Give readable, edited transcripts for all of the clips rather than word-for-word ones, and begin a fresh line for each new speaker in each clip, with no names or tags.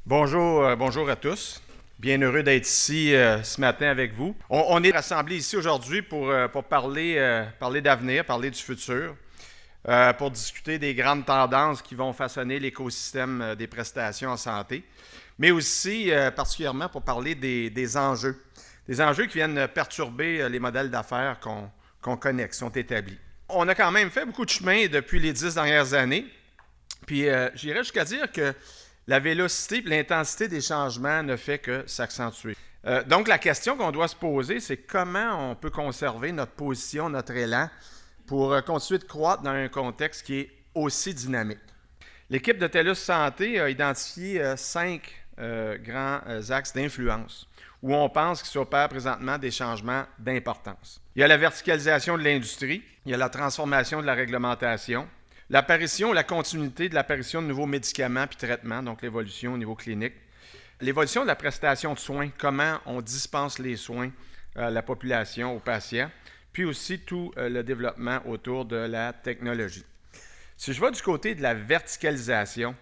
Bonjour à tous. Bien heureux d'être ici ce matin avec vous. On est rassemblés ici aujourd'hui pour parler d'avenir, parler du futur, pour discuter des grandes tendances qui vont façonner l'écosystème des prestations en santé, mais aussi particulièrement pour parler des enjeux qui viennent perturber les modèles d'affaires qu'on connaît, qui sont établis. On a quand même fait beaucoup de chemin depuis les 10 dernières années, puis j'irais jusqu'à dire que la vélocité et l'intensité des changements ne fait que s'accentuer. Donc, la question qu'on doit se poser, c'est comment on peut conserver notre position, notre élan, pour continuer de croître dans un contexte qui est aussi dynamique. L'équipe de TELUS Santé a identifié 5 grands axes d'influence où on pense qu'il s'opère présentement des changements d'importance. Il y a la verticalisation de l'industrie, il y a la transformation de la réglementation, l'apparition ou la continuité de l'apparition de nouveaux médicaments puis traitements, donc l'évolution au niveau clinique. L'évolution de la prestation de soins, comment on dispense les soins à la population, aux patients, puis aussi tout le développement autour de la technologie. Si je vais du côté de la verticalisation,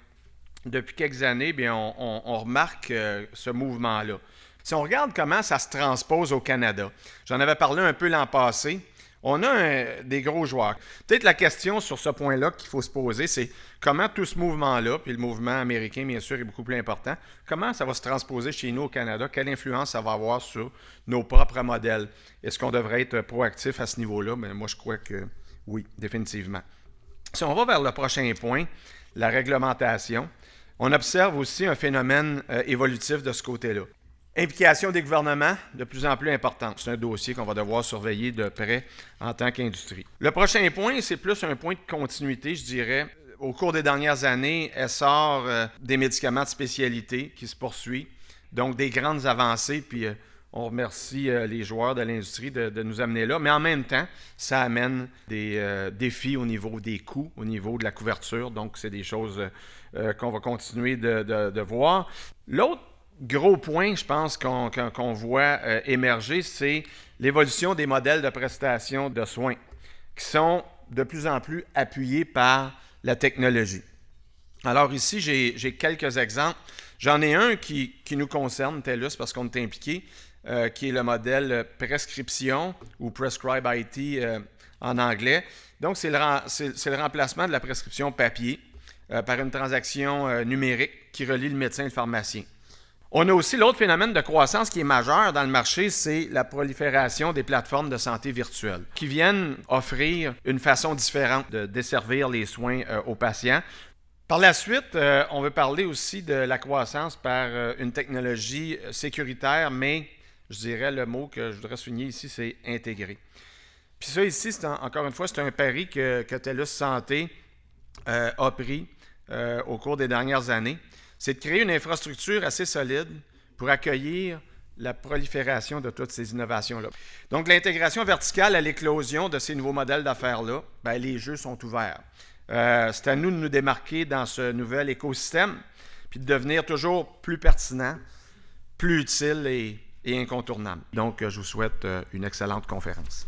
depuis quelques années, bien, on remarque ce mouvement-là. Si on regarde comment ça se transpose au Canada, j'en avais parlé un peu l'an passé, on a des gros joueurs. Peut-être la question sur ce point-là qu'il faut se poser, c'est comment tout ce mouvement-là, puis le mouvement américain, bien sûr, est beaucoup plus important, comment ça va se transposer chez nous au Canada, quelle influence ça va avoir sur nos propres modèles. Est-ce qu'on devrait être proactif à ce niveau-là? Bien, moi, je crois que oui, définitivement. Si on va vers le prochain point, la réglementation, on observe aussi un phénomène évolutif de ce côté-là. Implication des gouvernements, de plus en plus importante. C'est un dossier qu'on va devoir surveiller de près en tant qu'industrie. Le prochain point, c'est plus un point de continuité, je dirais. Au cours des dernières années, essor des médicaments de spécialité qui se poursuit, donc des grandes avancées, puis on remercie les joueurs de l'industrie de nous amener là, mais en même temps, ça amène des défis au niveau des coûts, au niveau de la couverture, donc c'est des choses qu'on va continuer de voir. L'autre gros point, je pense, qu'on voit émerger, c'est l'évolution des modèles de prestation de soins qui sont de plus en plus appuyés par la technologie. Alors ici, j'ai quelques exemples. J'en ai un qui nous concerne, TELUS, parce qu'on est impliqué, qui est le modèle prescription ou Prescribe IT en anglais. Donc, c'est le remplacement de la prescription papier par une transaction numérique qui relie le médecin et le pharmacien. On a aussi l'autre phénomène de croissance qui est majeur dans le marché, c'est la prolifération des plateformes de santé virtuelles qui viennent offrir une façon différente de desservir les soins aux patients. Par la suite, on veut parler aussi de la croissance par une technologie sécuritaire, mais je dirais le mot que je voudrais souligner ici, c'est intégré. Puis ça ici, encore une fois, c'est un pari que TELUS Santé a pris au cours des dernières années. C'est de créer une infrastructure assez solide pour accueillir la prolifération de toutes ces innovations-là. Donc, l'intégration verticale à l'éclosion de ces nouveaux modèles d'affaires-là, bien, les jeux sont ouverts. C'est à nous de nous démarquer dans ce nouvel écosystème, puis de devenir toujours plus pertinent, plus utile et incontournable. Donc, je vous souhaite une excellente conférence.